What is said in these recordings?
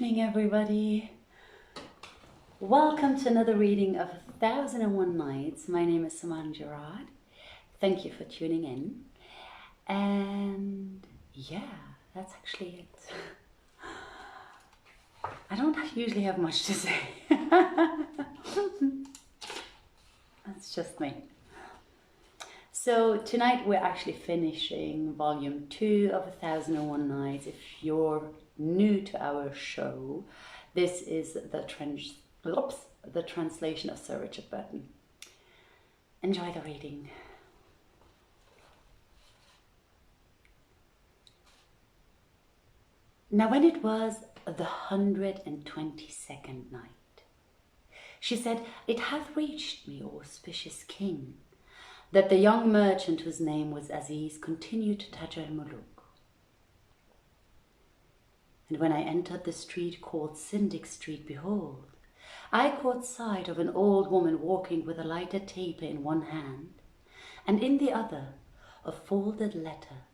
evening, everybody. Welcome to another reading of 1001 Nights. My name is Saman Giraud. Thank you for tuning in. And yeah, that's actually it. I don't usually have much to say. That's just me. So tonight we're actually finishing volume 2 of 1001 Nights. If you're new to our show, this is the translation of Sir Richard Burton. Enjoy the reading. Now when it was the 122nd night, she said, "It hath reached me, O auspicious king, that the young merchant whose name was Aziz continued to Taj al-Muluk. And when I entered the street called Syndic Street, behold, I caught sight of an old woman walking with a lighted taper in one hand, and in the other a folded letter.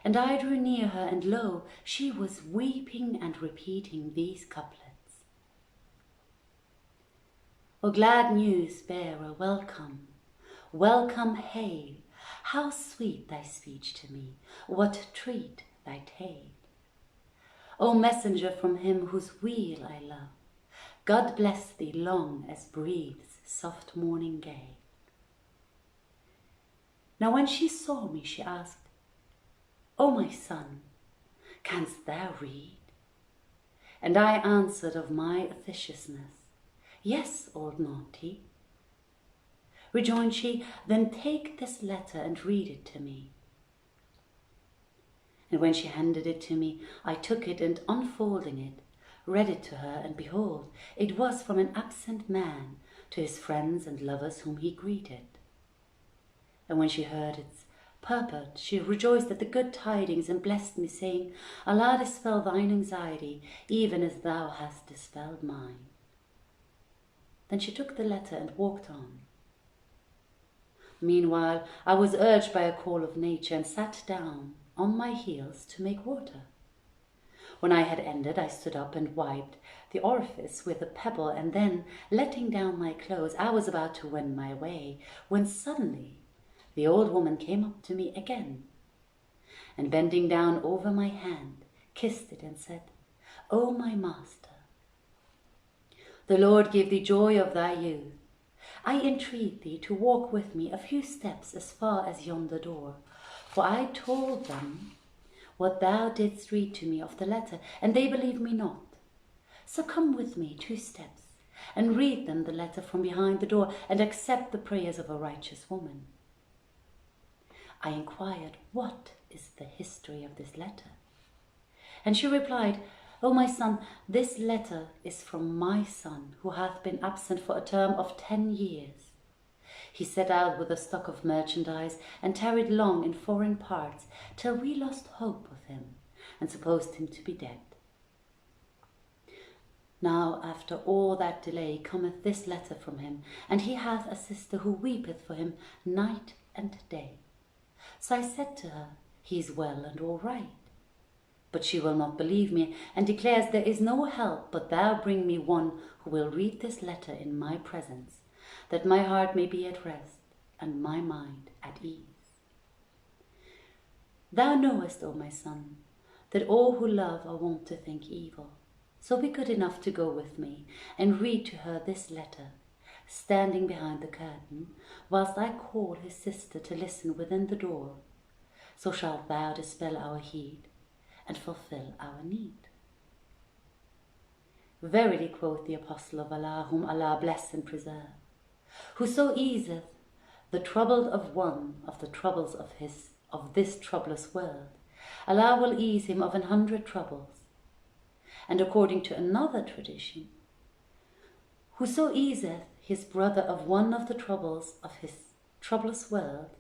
And I drew near her, and lo, she was weeping and repeating these couplets. O glad news bearer, welcome, welcome, hail. How sweet thy speech to me, what treat thy tale. O messenger from him whose weal I love, God bless thee long as breathes soft morning gale. Now when she saw me, she asked, O my son, canst thou read? And I answered of my officiousness, Yes, old Monty. Rejoined she, Then take this letter and read it to me. And when she handed it to me, I took it, and unfolding it, read it to her, and behold, it was from an absent man to his friends and lovers whom he greeted. And when she heard its purport, she rejoiced at the good tidings, and blessed me, saying, Allah dispel thine anxiety, even as thou hast dispelled mine. Then she took the letter and walked on. Meanwhile, I was urged by a call of nature, and sat down on my heels to make water. When I had ended, I stood up and wiped the orifice with a pebble, and then, letting down my clothes, I was about to wend my way, when suddenly the old woman came up to me again, and bending down over my hand, kissed it and said, O my master, the Lord give thee joy of thy youth. I entreat thee to walk with me a few steps as far as yonder door, for I told them what thou didst read to me of the letter, and they believe me not. So come with me 2 steps, and read them the letter from behind the door, and accept the prayers of a righteous woman. I inquired, What is the history of this letter? And she replied, O my son, this letter is from my son, who hath been absent for a term of 10 years. He set out with a stock of merchandise, and tarried long in foreign parts, till we lost hope of him, and supposed him to be dead. Now after all that delay cometh this letter from him, and he hath a sister who weepeth for him night and day. So I said to her, He is well and all right. But she will not believe me, and declares there is no help but thou bring me one who will read this letter in my presence, that my heart may be at rest, and my mind at ease. Thou knowest, O my son, that all who love are wont to think evil. So be good enough to go with me, and read to her this letter, standing behind the curtain, whilst I call his sister to listen within the door. So shalt thou dispel our heat, and fulfill our need. Verily, quoth the apostle of Allah, whom Allah bless and preserve, whoso easeth the troubled of one of the troubles of this troublous world, Allah will ease him of 100 troubles. And according to another tradition, whoso easeth his brother of one of the troubles of his troublous world,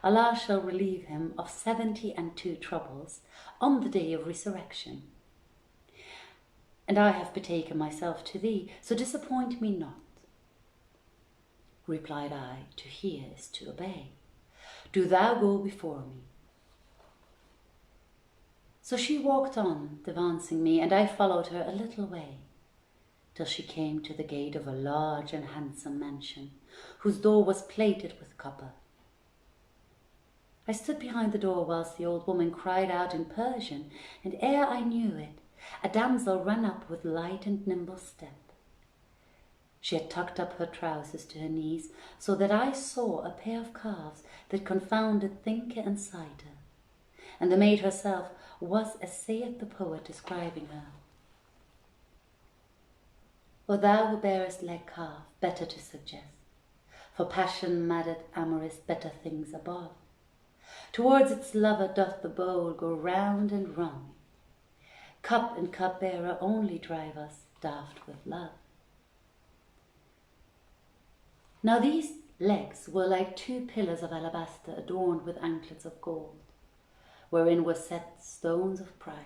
Allah shall relieve him of 72 troubles on the day of resurrection. And I have betaken myself to thee, so disappoint me not. Replied I, To hear is to obey. Do thou go before me. So she walked on, devancing me, and I followed her a little way, till she came to the gate of a large and handsome mansion, whose door was plated with copper. I stood behind the door whilst the old woman cried out in Persian, and ere I knew it, a damsel ran up with light and nimble step. She had tucked up her trousers to her knees, so that I saw a pair of calves that confounded thinker and sighter, and the maid herself was as saith the poet describing her. O thou who bearest leg calf, better to suggest, for passion-madded amorist better things above. Towards its lover doth the bowl go round and round. Cup and cup-bearer only drive us daft with love. Now these legs were like two pillars of alabaster adorned with anklets of gold, wherein were set stones of price.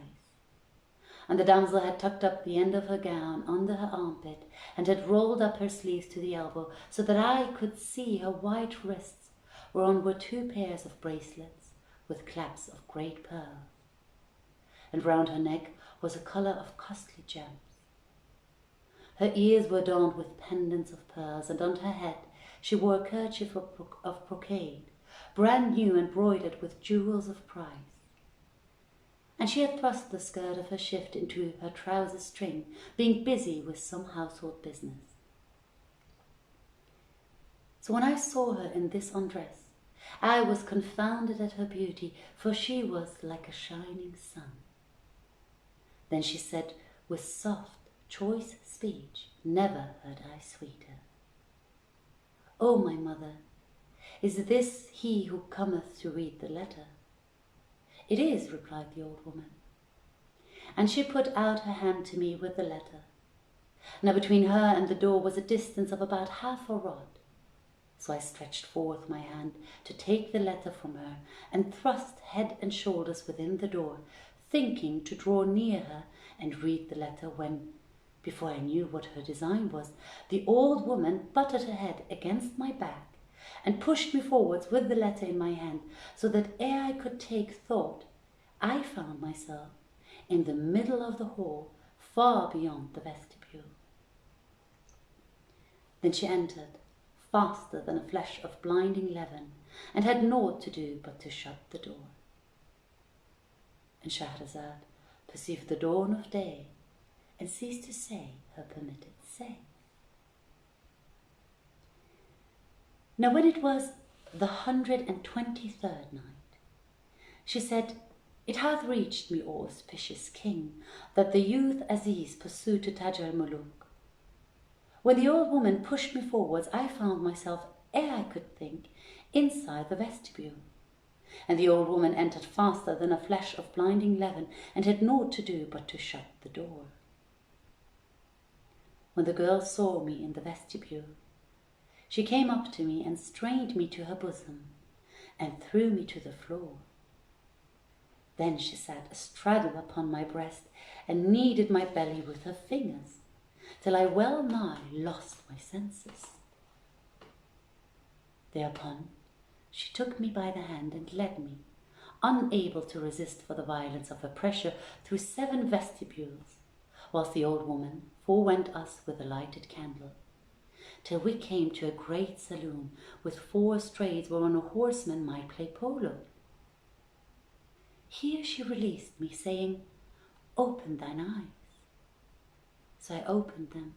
And the damsel had tucked up the end of her gown under her armpit, and had rolled up her sleeves to the elbow, so that I could see her white wrists, whereon were two pairs of bracelets with claps of great pearls. And round her neck was a collar of costly gems. Her ears were adorned with pendants of pearls, and on her head she wore a kerchief of brocade, brand new embroidered with jewels of price. And she had thrust the skirt of her shift into her trouser string, being busy with some household business. So when I saw her in this undress, I was confounded at her beauty, for she was like a shining sun. Then she said with soft, choice speech, never heard I sweeter, O my mother, is this he who cometh to read the letter? It is, replied the old woman. And she put out her hand to me with the letter. Now between her and the door was a distance of about half a rod. So I stretched forth my hand to take the letter from her, and thrust head and shoulders within the door, thinking to draw near her and read the letter, when, before I knew what her design was, the old woman butted her head against my back, and pushed me forwards with the letter in my hand, so that ere I could take thought, I found myself in the middle of the hall, far beyond the vestibule. Then she entered, faster than a flash of blinding levin, and had naught to do but to shut the door. And Shahrazad perceived the dawn of day, and ceased to say her permitted say. Now when it was the 123rd night, she said, It hath reached me, O auspicious king, that the youth Aziz pursued to Taj al-Muluk. When the old woman pushed me forwards, I found myself, ere I could think, inside the vestibule. And the old woman entered faster than a flash of blinding levin, and had naught to do but to shut the door. When the girl saw me in the vestibule, she came up to me and strained me to her bosom, and threw me to the floor. Then she sat astraddle upon my breast, and kneaded my belly with her fingers, till I well nigh lost my senses. Thereupon she took me by the hand and led me, unable to resist for the violence of her pressure, through 7 vestibules, whilst the old woman forewent us with a lighted candle, till we came to a great saloon with 4 estrades whereon a horseman might play polo. Here she released me, saying, Open thine eyes. So I opened them,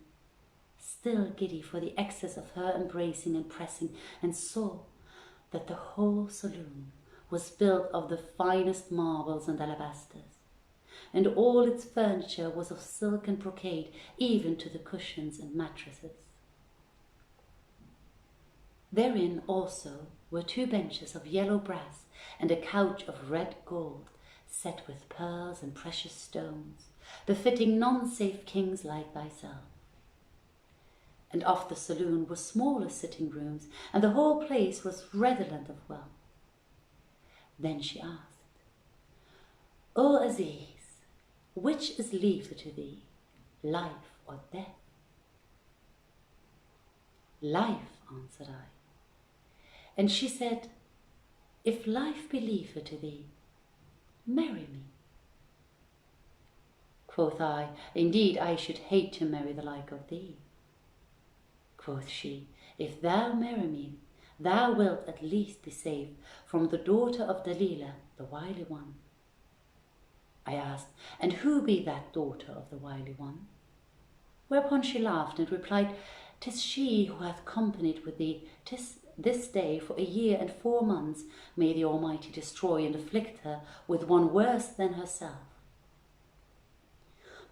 still giddy for the excess of her embracing and pressing, and saw that the whole saloon was built of the finest marbles and alabasters, and all its furniture was of silk and brocade, even to the cushions and mattresses. Therein also were 2 benches of yellow brass, and a couch of red gold, set with pearls and precious stones, befitting none save kings like thyself. And off the saloon were smaller sitting rooms, and the whole place was redolent of wealth. Then she asked, O Aziz, which is liefer to thee, life or death? Life, answered I. And she said, If life be liefer to thee, marry me. Quoth I, indeed I should hate to marry the like of thee. Quoth she, if thou marry me, thou wilt at least be safe from the daughter of Dalilah, the wily one. I asked, and who be that daughter of the wily one? Whereupon she laughed and replied, 'Tis she who hath companied with thee this day for 1 year and 4 months. May the Almighty destroy and afflict her with one worse than herself.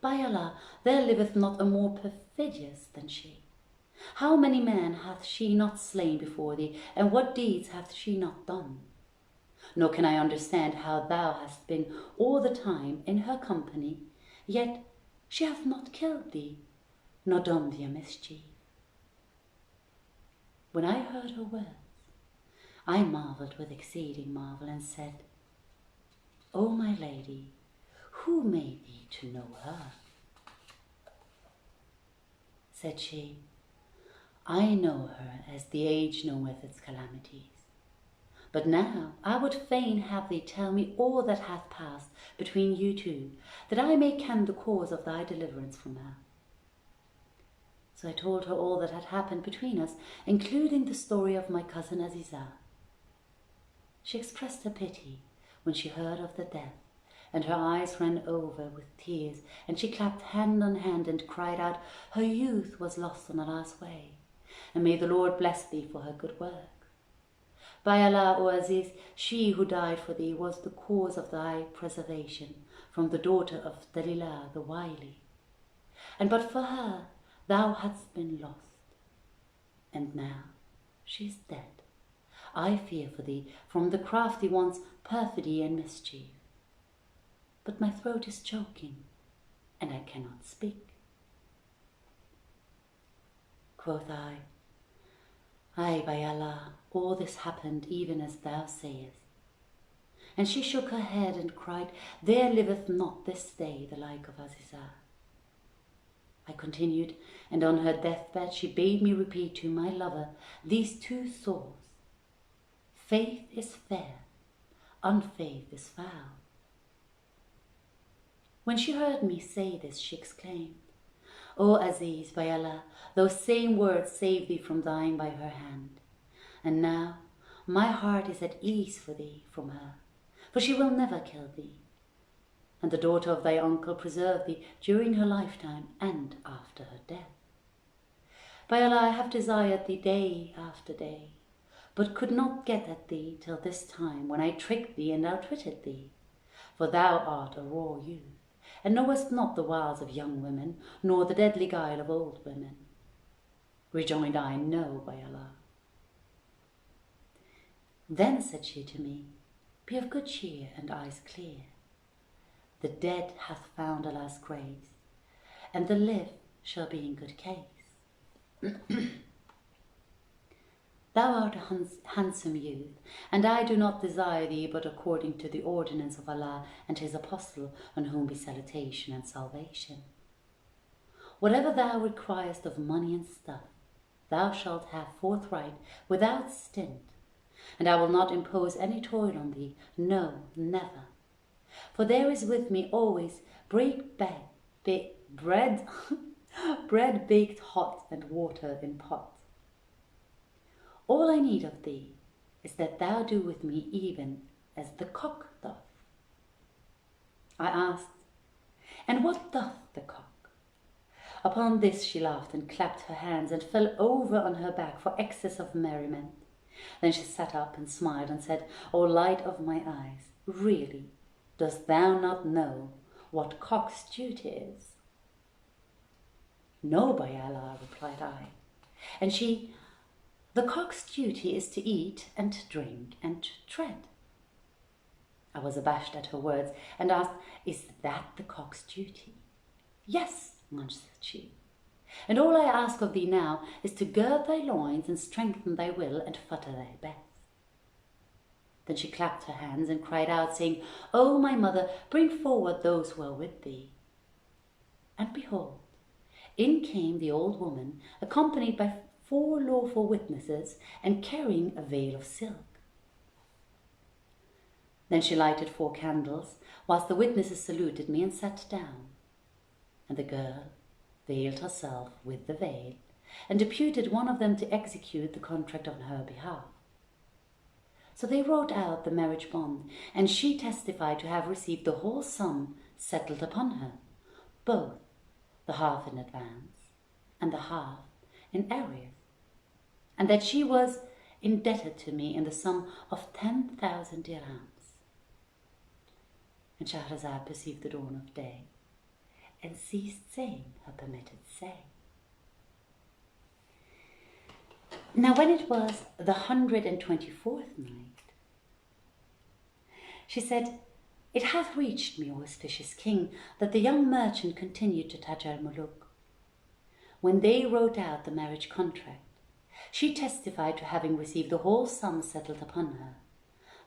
By Allah, there liveth not a more perfidious than she. How many men hath she not slain before thee, and what deeds hath she not done? Nor can I understand how thou hast been all the time in her company, yet she hath not killed thee, nor done thee a mischief. When I heard her words, I marvelled with exceeding marvel, and said, O my lady, who made thee to know her? Said she, I know her as the age knoweth its calamities. But now I would fain have thee tell me all that hath passed between you two, that I may ken the cause of thy deliverance from her. So I told her all that had happened between us, including the story of my cousin Azizah. She expressed her pity when she heard of the death, and her eyes ran over with tears, and she clapped hand on hand and cried out, her youth was lost on Allah's way, and may the Lord bless thee for her good work. By Allah, O Aziz, she who died for thee was the cause of thy preservation from the daughter of Dalilah the wily, and but for her thou hadst been lost. And now she is dead. I fear for thee from the crafty one's perfidy and mischief. But my throat is choking, and I cannot speak. Quoth I, Ay, by Allah, all this happened even as thou sayest. And she shook her head and cried, there liveth not this day the like of Azizah. I continued, and on her deathbed she bade me repeat to my lover these 2 saws. Faith is fair, unfaith is foul. When she heard me say this, she exclaimed, O Aziz, by Allah, those same words saved thee from dying by her hand. And now my heart is at ease for thee from her, for she will never kill thee. And the daughter of thy uncle preserve thee during her lifetime and after her death. By Allah, I have desired thee day after day, but could not get at thee till this time, when I tricked thee and outwitted thee. For thou art a raw youth, and knowest not the wiles of young women, nor the deadly guile of old women. Rejoined I, no, by Allah. Then said she to me, be of good cheer and eyes clear. The dead hath found Allah's grace, and the live shall be in good case. Thou art a handsome youth, and I do not desire thee but according to the ordinance of Allah and his apostle, on whom be salutation and salvation. Whatever thou requirest of money and stuff, thou shalt have forthright without stint, and I will not impose any toil on thee, no, never. For there is with me always bread baked hot and water in pot. All I need of thee is that thou do with me even as the cock doth. I asked, and what doth the cock? Upon this she laughed and clapped her hands and fell over on her back for excess of merriment. Then she sat up and smiled and said, O light of my eyes, really, dost thou not know what cock's duty is? No, by Allah, replied I. And she, the cock's duty is to eat and to drink and to tread. I was abashed at her words and asked, is that the cock's duty? Yes, answered she. And all I ask of thee now is to gird thy loins and strengthen thy will and futter thy best. Then she clapped her hands and cried out, saying, O my mother, bring forward those who are with thee. And behold, in came the old woman, accompanied by 4 lawful witnesses and carrying a veil of silk. Then she lighted 4 candles, whilst the witnesses saluted me and sat down. and the girl veiled herself with the veil, and deputed one of them to execute the contract on her behalf. So they wrote out the marriage bond, and she testified to have received the whole sum settled upon her, both the half in advance and the half in arrears, and that she was indebted to me in the sum of 10,000 dirhams. And Shahrazad perceived the dawn of day, and ceased saying her permitted say. Now when it was the 124th night, she said, "It hath reached me, O auspicious king, that the young merchant continued to Taj al-Muluk. When they wrote out the marriage contract, she testified to having received the whole sum settled upon her,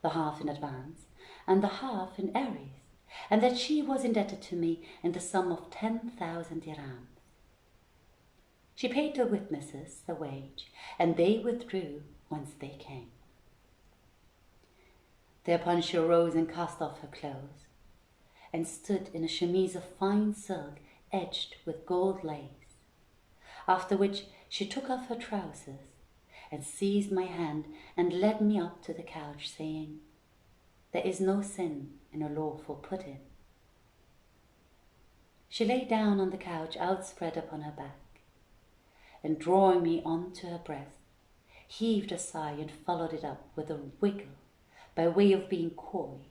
the half in advance and the half in arrears, and that she was indebted to me in the sum of 10,000 dirhams. She paid the witnesses the wage, and they withdrew whence they came. Thereupon she arose and cast off her clothes, and stood in a chemise of fine silk edged with gold lace, after which she took off her trousers, and seized my hand and led me up to the couch, saying, 'There is no sin in a lawful put-in.' She lay down on the couch outspread upon her back, and drawing me on to her breast, heaved a sigh and followed it up with a wiggle by way of being coy.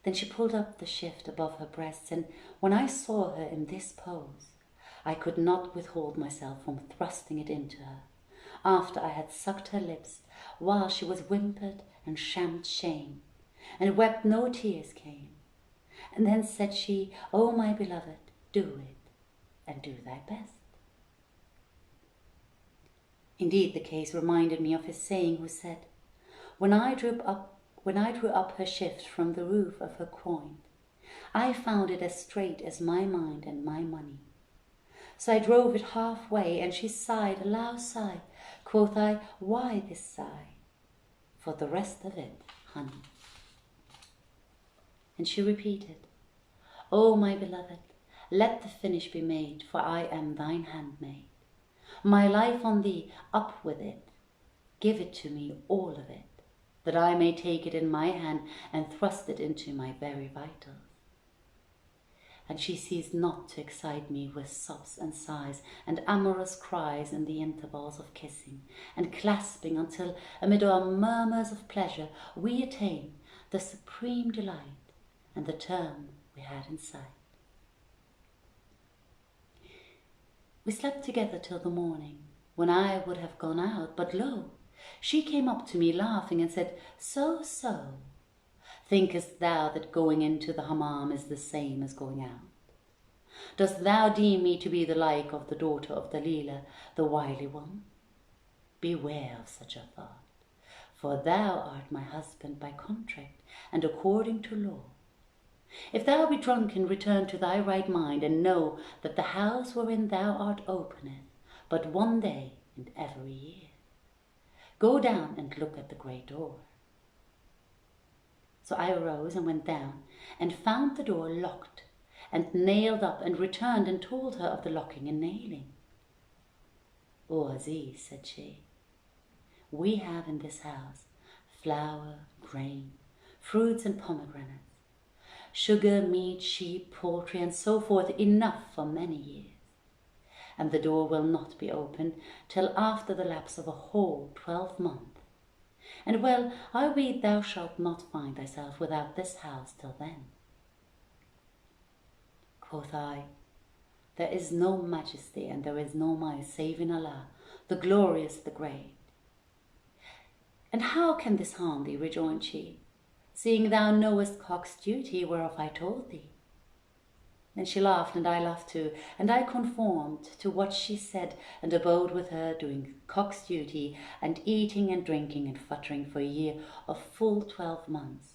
Then she pulled up the shift above her breasts, and when I saw her in this pose, I could not withhold myself from thrusting it into her, after I had sucked her lips, while she was whimpered and shammed shame, and wept no tears came. And then said she, 'O my beloved, do it, and do thy best.' Indeed, the case reminded me of his saying, who said, When I drew up her shift from the roof of her quoin, I found it as straight as my mind and my money. So I drove it halfway, and she sighed a loud sigh. Quoth I, 'Why this sigh?' 'For the rest of it, honey.' And she repeated, 'O my beloved, let the finish be made, for I am thine handmaid. My life on thee, up with it. Give it to me, all of it, that I may take it in my hand and thrust it into my very vitals.' And she ceased not to excite me with sobs and sighs and amorous cries in the intervals of kissing and clasping, until, amid our murmurs of pleasure, we attained the supreme delight and the term we had in sight. We slept together till the morning, when I would have gone out, but lo! She came up to me laughing and said, 'So, thinkest thou that going into the hammam is the same as going out? Dost thou deem me to be the like of the daughter of Dalila, the wily one? Beware of such a thought, for thou art my husband by contract and according to law. If thou be drunken, return to thy right mind, and know that the house wherein thou art openeth but one day in every year. Go down and look at the great door.' So I arose and went down, and found the door locked and nailed up, and returned and told her of the locking and nailing. 'O Aziz,' said she, 'we have in this house flour, grain, fruits and pomegranates, sugar, meat, sheep, poultry, and so forth, enough for many years. And the door will not be opened till after the lapse of a whole 12-month. And well, I ween thou shalt not find thyself without this house till then.' Quoth I, 'There is no majesty and there is no might save in Allah, the glorious, the great.' 'And how can this harm thee?' rejoined she, 'seeing thou knowest cock's duty, whereof I told thee?' Then she laughed, and I laughed too, and I conformed to what she said, and abode with her, doing cock's duty, and eating and drinking and futtering for a year of full 12 months,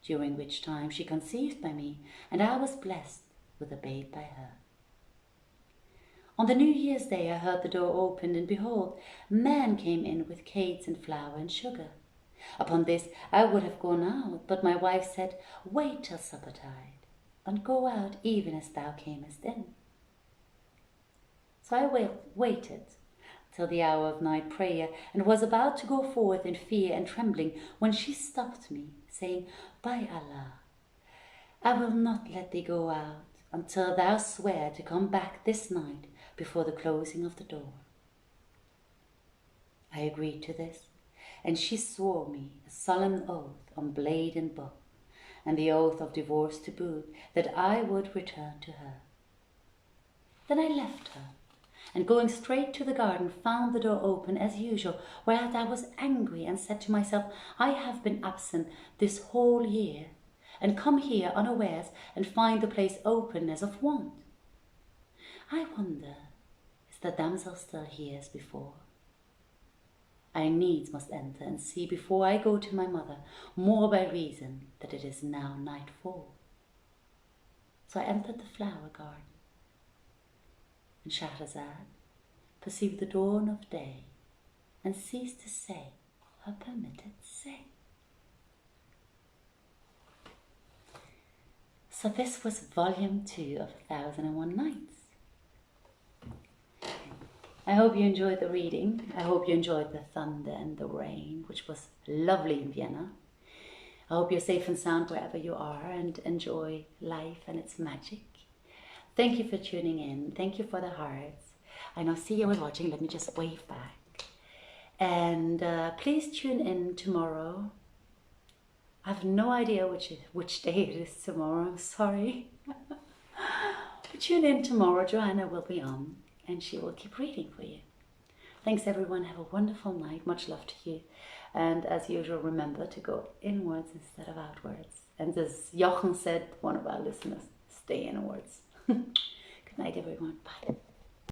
during which time she conceived by me, and I was blessed with a babe by her. On the New Year's Day I heard the door opened, and behold, men came in with cates and flour and sugar. Upon this I would have gone out, but my wife said, 'Wait till supper-tide.' and go out even as thou camest in. So I waited till the hour of night prayer, and was about to go forth in fear and trembling, when she stopped me, saying, By Allah, I will not let thee go out until thou swear to come back this night before the closing of the door. I agreed to this, and she swore me a solemn oath on blade and bow, and the oath of divorce to boot, that I would return to her. Then I left her, and going straight to the garden, found the door open as usual, whereat I was angry, and said to myself, I have been absent this whole year, and come here unawares, and find the place open as of wont. I wonder, is the damsel still here as before? I needs must enter and see before I go to my mother, more by reason that it is now nightfall. So I entered the flower garden, and Shahrazad perceived the dawn of day, and ceased to say her permitted say. So this was volume 2 of 1001 Nights. I hope you enjoyed the reading. I hope you enjoyed the thunder and the rain, which was lovely in Vienna. I hope you're safe and sound wherever you are and enjoy life and its magic. Thank you for tuning in. Thank you for the hearts. I know Sia was watching. Let me just wave back. And please tune in tomorrow. I have no idea which day it is tomorrow. I'm sorry. But tune in tomorrow. Joanna will be on, and she will keep reading for you. Thanks everyone. Have a wonderful night. Much love to you. And as usual, remember to go inwards instead of outwards. And as Jochen said, one of our listeners, stay inwards. Good night everyone. Bye.